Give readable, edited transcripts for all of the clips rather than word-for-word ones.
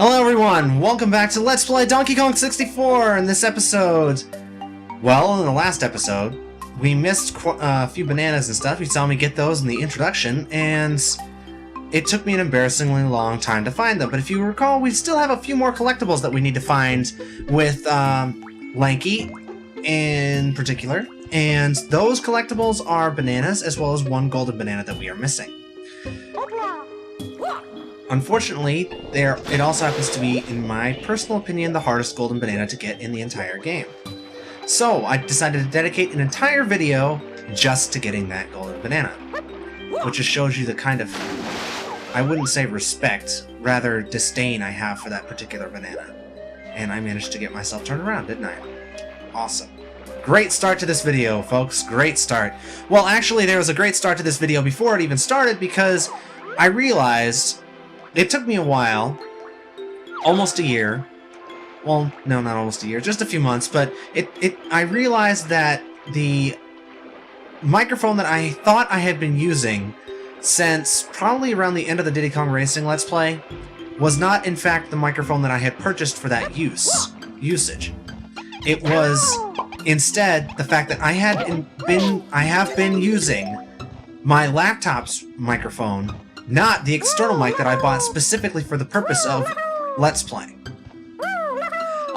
Hello everyone, welcome back to Let's Play Donkey Kong 64. In this episode, well, in the last episode, we missed a few bananas and stuff. You saw me get those in the introduction, and it took me an embarrassingly long time to find them. But if you recall, we still have a few more collectibles that we need to find with Lanky in particular. And those collectibles are bananas, as well as one golden banana that we are missing. Unfortunately, it also happens to be, in my personal opinion, the hardest golden banana to get in the entire game. So, I decided to dedicate an entire video just to getting that golden banana. Which just shows you the kind of, I wouldn't say respect, rather disdain I have for that particular banana. And I managed to get myself turned around, didn't I? Awesome. Great start to this video, folks. Great start. Well, actually, there was a great start to this video before it even started, because I realized it took me a while, almost a year. Well, no, not almost a year, just a few months, but I realized that the microphone that I thought I had been using since probably around the end of the Diddy Kong Racing Let's Play was not, in fact, the microphone that I had purchased for that usage. It was instead the fact that I have been using my laptop's microphone, not the external mic that I bought specifically for the purpose of Let's Play.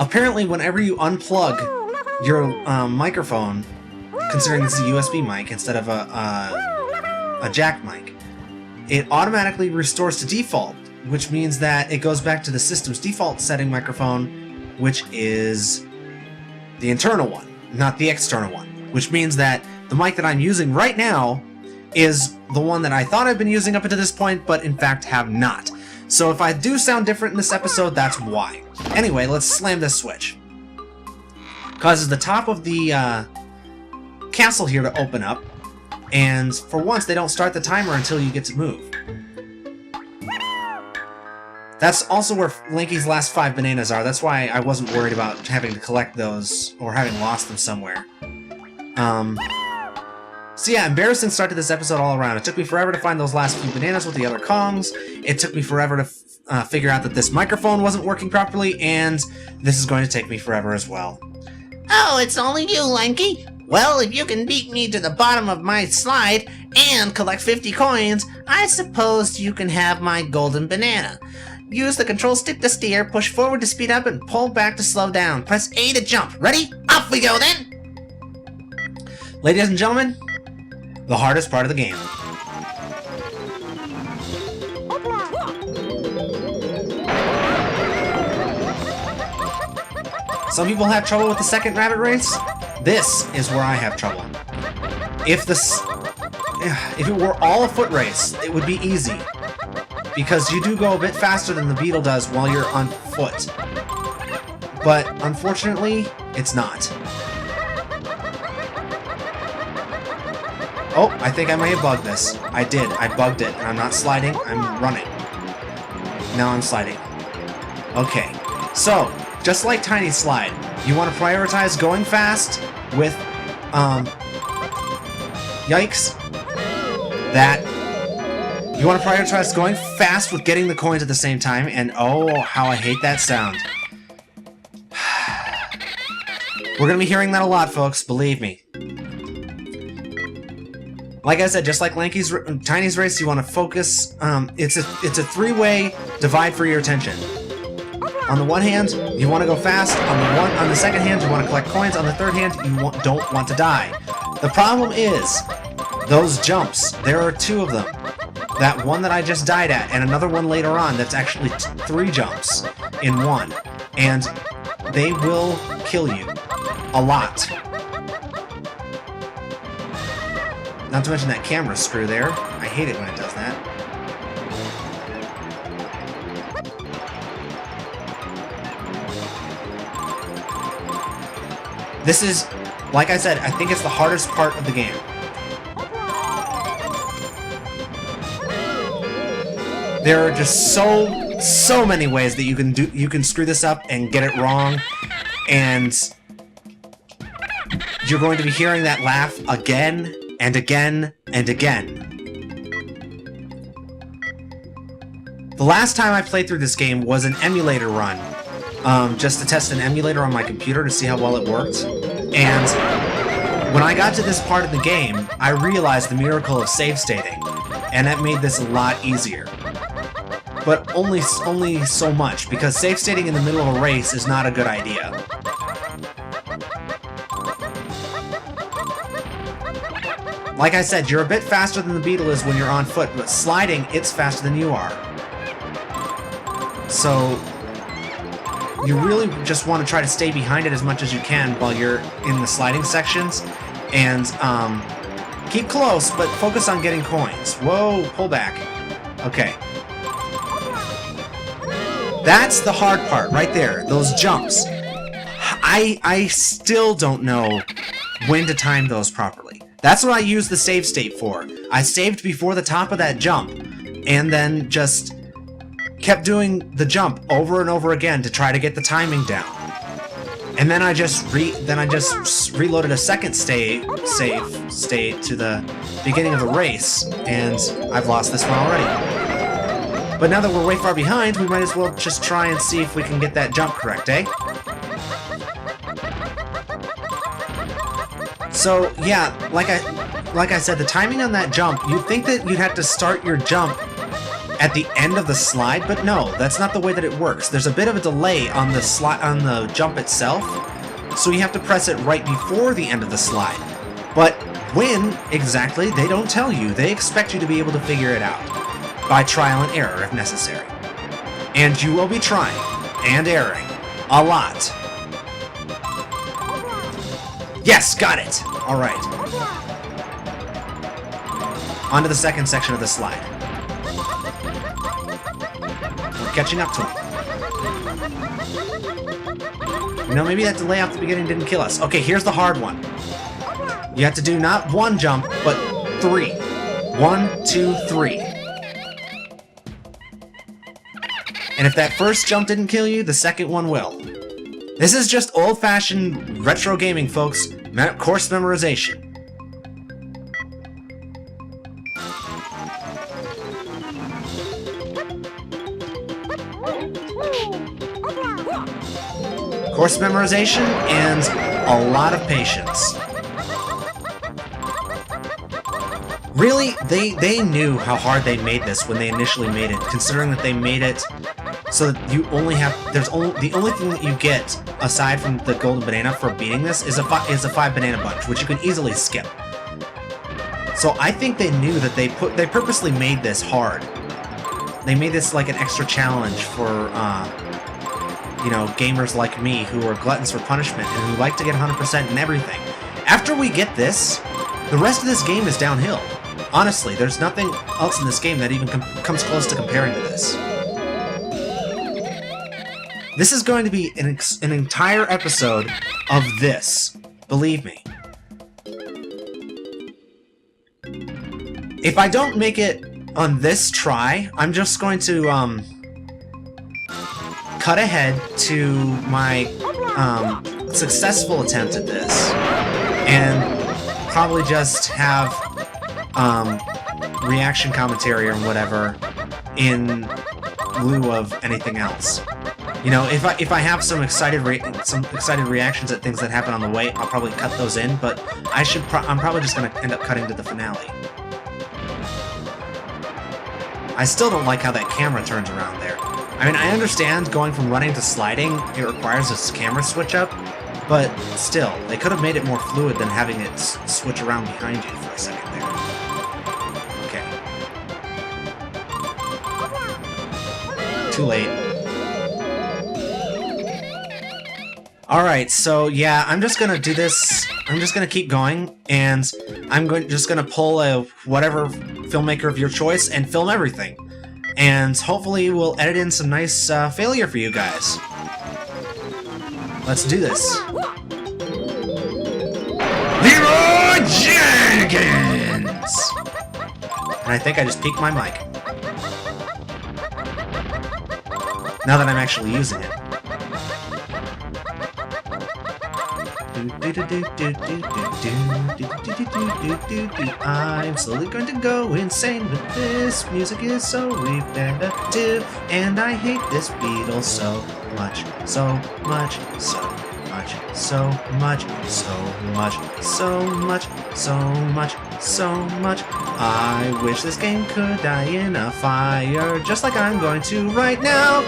Apparently, whenever you unplug your microphone, considering this is a USB mic instead of a jack mic, it automatically restores to default, which means that it goes back to the system's default setting microphone, which is the internal one, not the external one. Which means that the mic that I'm using right now is the one that I thought I've been using up until this point, but in fact have not. So if I do sound different in this episode, that's why. Anyway, let's slam this switch. Causes the top of the castle here to open up, and for once they don't start the timer until you get to move. That's also where Lanky's last 5 bananas are. That's why I wasn't worried about having to collect those or having lost them somewhere. So yeah, embarrassing start to this episode all around. It took me forever to find those last few bananas with the other Kongs. It took me forever to figure out that this microphone wasn't working properly, and this is going to take me forever as well. Oh, it's only you, Lanky? Well, if you can beat me to the bottom of my slide and collect 50 coins, I suppose you can have my golden banana. Use the control stick to steer, push forward to speed up, and pull back to slow down. Press A to jump. Ready? Off we go then! Ladies and gentlemen, the hardest part of the game. Some people have trouble with the second rabbit race. This is where I have trouble. If it were all a foot race, it would be easy, because you do go a bit faster than the Beetle does while you're on foot. But unfortunately, it's not. Oh, I think I may have bugged this. I did. I bugged it, and I'm not sliding, I'm running. Now I'm sliding. Okay, so, just like Tiny Slide, you want to prioritize going fast with, yikes. You want to prioritize going fast with getting the coins at the same time, and oh, how I hate that sound. We're gonna be hearing that a lot, folks, believe me. Like I said, just like Tiny's race, you want to focus. It's a three-way divide for your attention. On the one hand, you want to go fast. On the second hand, you want to collect coins. On the third hand, you don't want to die. The problem is those jumps. There are 2 of them. That one that I just died at, and another one later on that's actually 3 jumps in one, and they will kill you a lot. Not to mention that camera screw there. I hate it when it does that. This is, like I said, I think it's the hardest part of the game. There are just so many ways that you can screw this up and get it wrong, and you're going to be hearing that laugh again and again and again. The last time I played through this game was an emulator run, just to test an emulator on my computer to see how well it worked. And when I got to this part of the game, I realized the miracle of save stating, and that made this a lot easier. But only so much, because save stating in the middle of a race is not a good idea. Like I said, you're a bit faster than the Beetle is when you're on foot, but sliding, it's faster than you are. So you really just want to try to stay behind it as much as you can while you're in the sliding sections, and keep close, but focus on getting coins. Whoa, pull back. Okay. That's the hard part, right there. Those jumps. I still don't know when to time those properly. That's what I use the save state for. I saved before the top of that jump, and then just kept doing the jump over and over again to try to get the timing down. And then I just reloaded a second save state to the beginning of the race, and I've lost this one already. But now that we're way far behind, we might as well just try and see if we can get that jump correct, eh? So, yeah, like I said, the timing on that jump, you'd think that you'd have to start your jump at the end of the slide, but no, that's not the way that it works. There's a bit of a delay on the jump itself, so you have to press it right before the end of the slide. But when exactly, they don't tell you. They expect you to be able to figure it out by trial and error if necessary. And you will be trying and erroring a lot. Yes, got it! Alright. On to the second section of the slide. We're catching up to him. You know, maybe that delay off the beginning didn't kill us. Okay, here's the hard one. You have to do not one jump, but 3. 1, 2, 3. And if that first jump didn't kill you, the second one will. This is just old-fashioned retro gaming, folks. Course memorization. Course memorization and a lot of patience. Really, they knew how hard they made this when they initially made it, considering that they made it so that you only have, the only thing that you get aside from the golden banana for beating this is a 5 banana bunch, which you can easily skip. So I think they knew that they purposely made this hard. They made this like an extra challenge for you know, gamers like me who are gluttons for punishment and who like to get 100% in everything. After we get this, the rest of this game is downhill. Honestly, there's nothing else in this game that even comes close to comparing to this. This is going to be an entire episode of this. Believe me. If I don't make it on this try, I'm just going to cut ahead to my successful attempt at this and probably just have reaction commentary or whatever in lieu of anything else. You know, if I have some excited reactions at things that happen on the way, I'll probably cut those in. But I'm probably just gonna end up cutting to the finale. I still don't like how that camera turns around there. I mean, I understand going from running to sliding, it requires this camera switch up, but still, they could have made it more fluid than having it switch around behind you for a second there. Okay. Too late. Alright, so yeah, I'm just gonna do this. I'm just gonna keep going, and I'm just gonna pull a whatever filmmaker of your choice and film everything. And hopefully we'll edit in some nice failure for you guys. Let's do this. Leroy Jenkins! And I think I just peaked my mic. Now that I'm actually using it. I'm slowly going to go insane with this. Music is so repetitive, and I hate this Beetle so much, so much, so much, so much, so much, so much, so much, so much. I wish this game could die in a fire, just like I'm going to right now.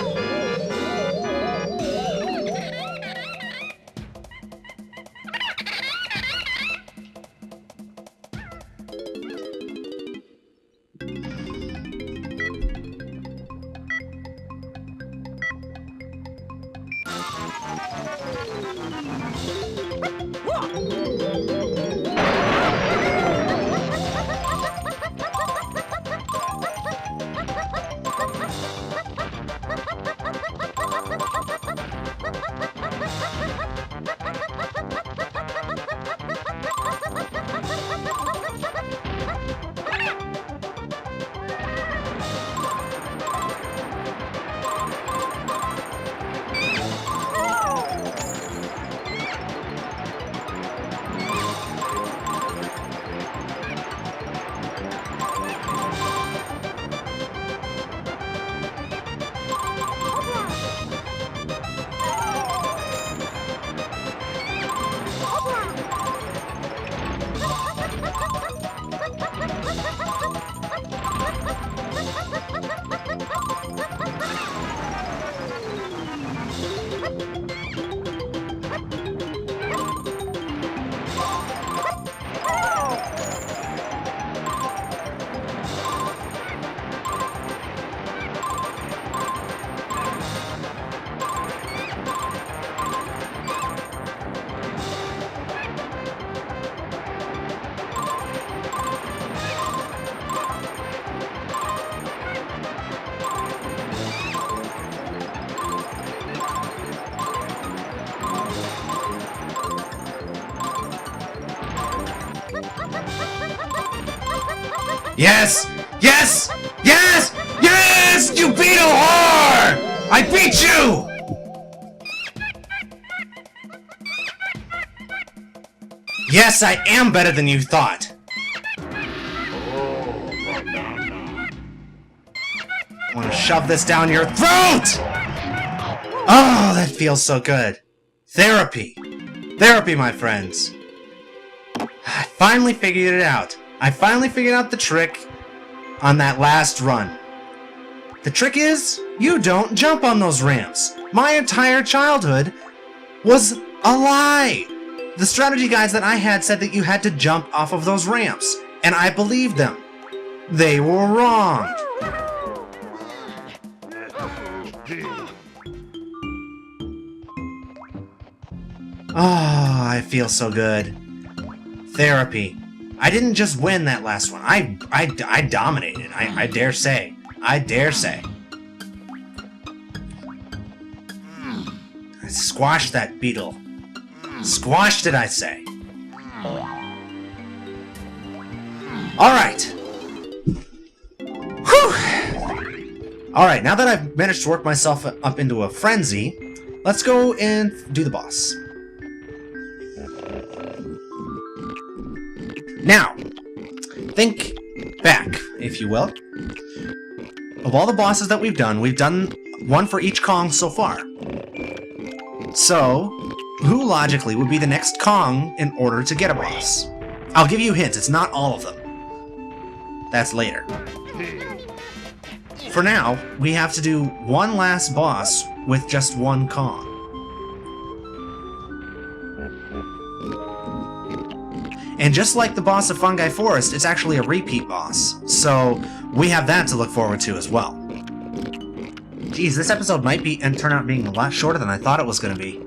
Yes! Yes! Yes! Yes! You Beetle whore! I beat you! Yes, I am better than you thought. I want to shove this down your throat! Oh, that feels so good. Therapy. Therapy, my friends. I finally figured it out. I finally figured out the trick on that last run. The trick is, you don't jump on those ramps. My entire childhood was a lie. The strategy guides that I had said that you had to jump off of those ramps, and I believed them. They were wrong. Oh, I feel so good. Therapy. I didn't just win that last one. I dominated. I dare say. I dare say. I squashed that Beetle. Squashed it, I say. Alright. Whew! Alright, now that I've managed to work myself up into a frenzy, let's go and do the boss. Now, think back, if you will. Of all the bosses that we've done one for each Kong so far. So, who logically would be the next Kong in order to get a boss? I'll give you hints, it's not all of them. That's later. For now, we have to do one last boss with just one Kong. And just like the boss of Fungi Forest, it's actually a repeat boss, so we have that to look forward to as well. Geez, this episode might turn out being a lot shorter than I thought it was going to be.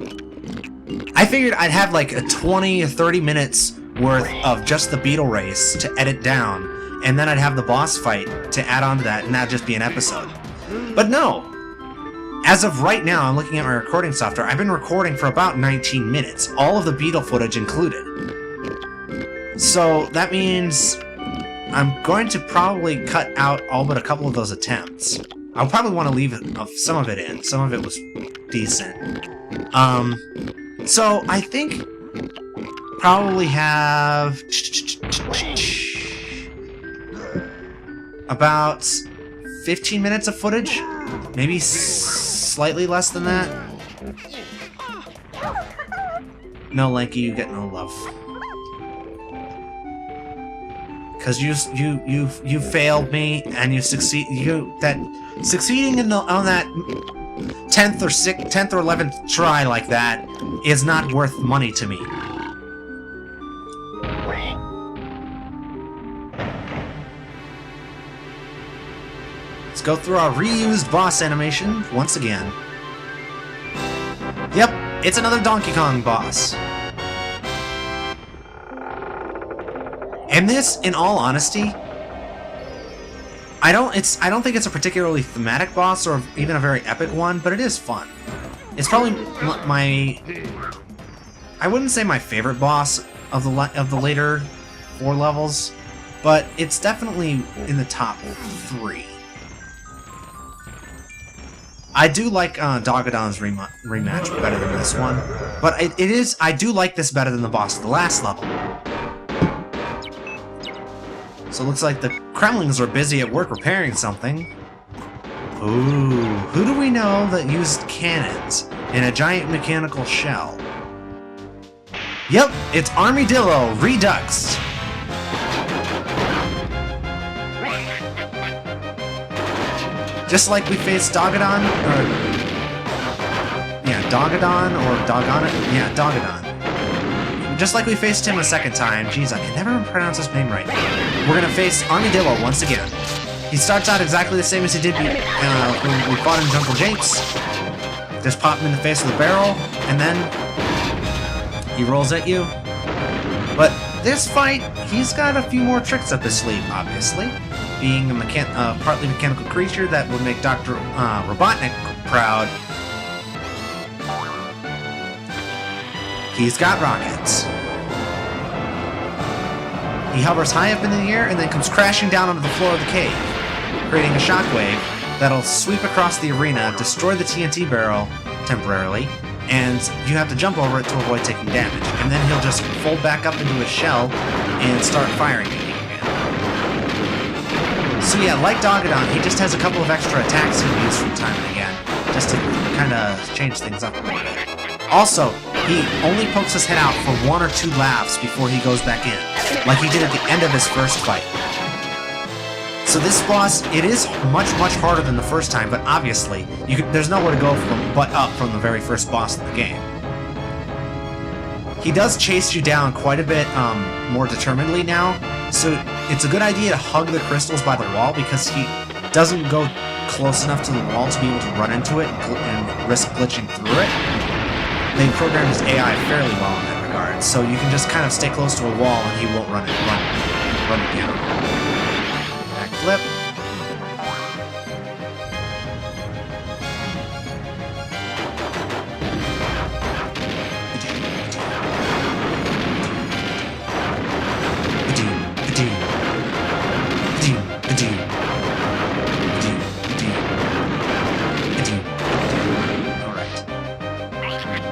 I figured I'd have like a 20 or 30 minutes worth of just the Beetle race to edit down, and then I'd have the boss fight to add on to that, and that'd just be an episode. But no! As of right now, I'm looking at my recording software, I've been recording for about 19 minutes, all of the Beetle footage included. So that means I'm going to probably cut out all but a couple of those attempts. I'll probably want to leave some of it in. Some of it was decent. So I think probably have about 15 minutes of footage, maybe slightly less than that. No, Lanky, you get no love. Because you failed me, and you succeeding on that 10th or 11th try like that is not worth money to me. Let's go through our reused boss animation once again. Yep, it's another Donkey Kong boss. And this, in all honesty, I don't think it's a particularly thematic boss or even a very epic one, but it is fun. It's probably I wouldn't say my favorite boss of the later 4 levels, but it's definitely in the top 3. I do like Dogadon's rematch better than this one, but I do like this better than the boss of the last level. So it looks like the Kremlings are busy at work repairing something. Ooh, who do we know that used cannons in a giant mechanical shell? Yep, it's Army Dillo Redux. Just like we faced Dogadon, Dogadon. Just like we faced him a second time. Jeez, I can never pronounce his name right. We're gonna face Armadillo once again. He starts out exactly the same as he did when we fought in Jungle Japes. Just pop him in the face with a barrel, and then he rolls at you. But this fight, he's got a few more tricks up his sleeve, obviously. Being a partly mechanical creature that would make Dr. Robotnik proud. He's got rockets. He hovers high up in the air and then comes crashing down onto the floor of the cave, creating a shockwave that'll sweep across the arena, destroy the TNT barrel temporarily, and you have to jump over it to avoid taking damage. And then he'll just fold back up into his shell and start firing at you again. So yeah, like Dogadon, he just has a couple of extra attacks he can use from time and again, just to kind of change things up a little bit. Also, he only pokes his head out for 1 or 2 laughs before he goes back in, like he did at the end of his first fight. So this boss, it is much harder than the first time, but obviously, there's nowhere to go but up from the very first boss of the game. He does chase you down quite a bit more determinedly now, so it's a good idea to hug the crystals by the wall because he doesn't go close enough to the wall to be able to run into it and risk glitching through it. They programmed his AI fairly well in that regard, so you can just kind of stay close to a wall and he won't run it down. Backflip.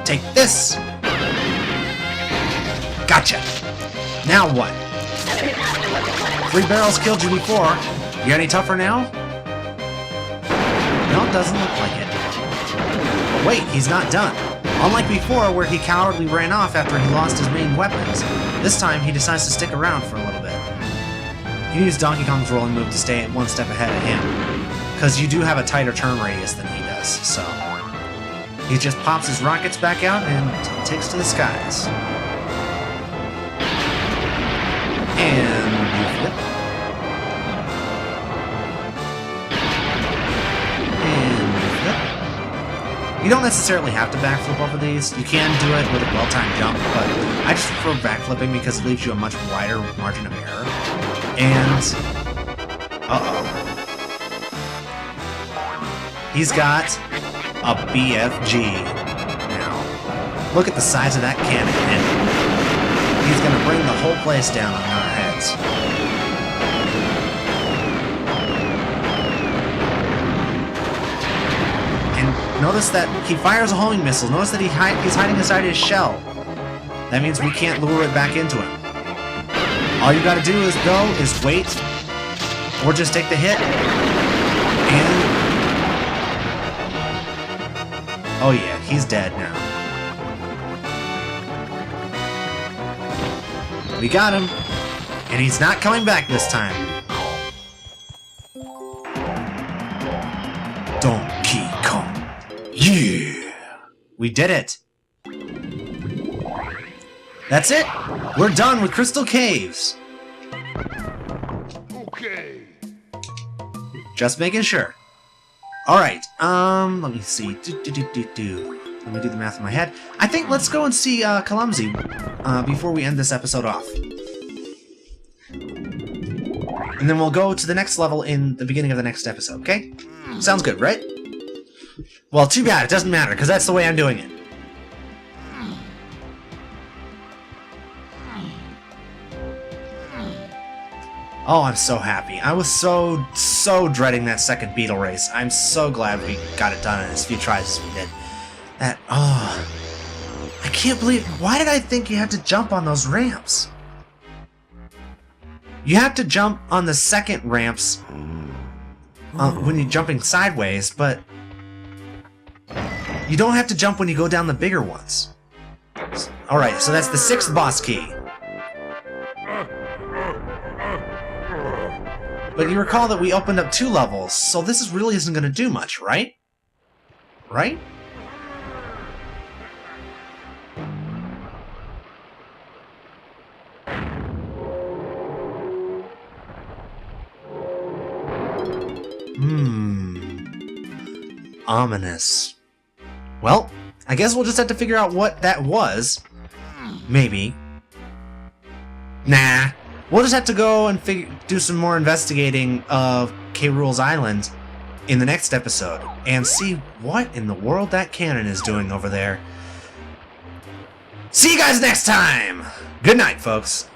Take this! Gotcha! Now what? 3 barrels killed you before. You any tougher now? No, it doesn't look like it. But wait, he's not done. Unlike before, where he cowardly ran off after he lost his main weapons, this time he decides to stick around for a little bit. You use Donkey Kong's rolling move to stay 1 step ahead of him, because you do have a tighter turn radius than he does, so... He just pops his rockets back out and takes to the skies. And you flip. And you flip. You don't necessarily have to backflip over these. You can do it with a well-timed jump, but I just prefer backflipping because it leaves you a much wider margin of error. And... uh-oh. He's got... a BFG. Now, look at the size of that cannon, and he's gonna bring the whole place down on our heads. And notice that he fires a homing missile. Notice that he's hiding inside his shell. That means we can't lure it back into him. All you gotta do is wait, or just take the hit, and... Oh yeah, he's dead now. We got him, and he's not coming back this time. Donkey Kong. Yeah! We did it! That's it! We're done with Crystal Caves! Okay. Just making sure. Alright, let me see. Let me do the math in my head. I think let's go and see Clumsy before we end this episode off. And then we'll go to the next level in the beginning of the next episode, okay? Sounds good, right? Well, too bad, it doesn't matter, because that's the way I'm doing it. Oh, I'm so happy. I was so dreading that second Beetle race. I'm so glad we got it done in as few tries as we did. I can't believe... Why did I think you had to jump on those ramps? You have to jump on the second ramps when you're jumping sideways, but you don't have to jump when you go down the bigger ones. Alright, so that's the 6th boss key. But you recall that we opened up 2 levels, so this really isn't going to do much, right? Right? Ominous. Well, I guess we'll just have to figure out what that was. Maybe. Nah. We'll just have to go and do some more investigating of k.rool's island in the next episode and see what in the world that cannon is doing over there. See you guys next time! Good night, folks.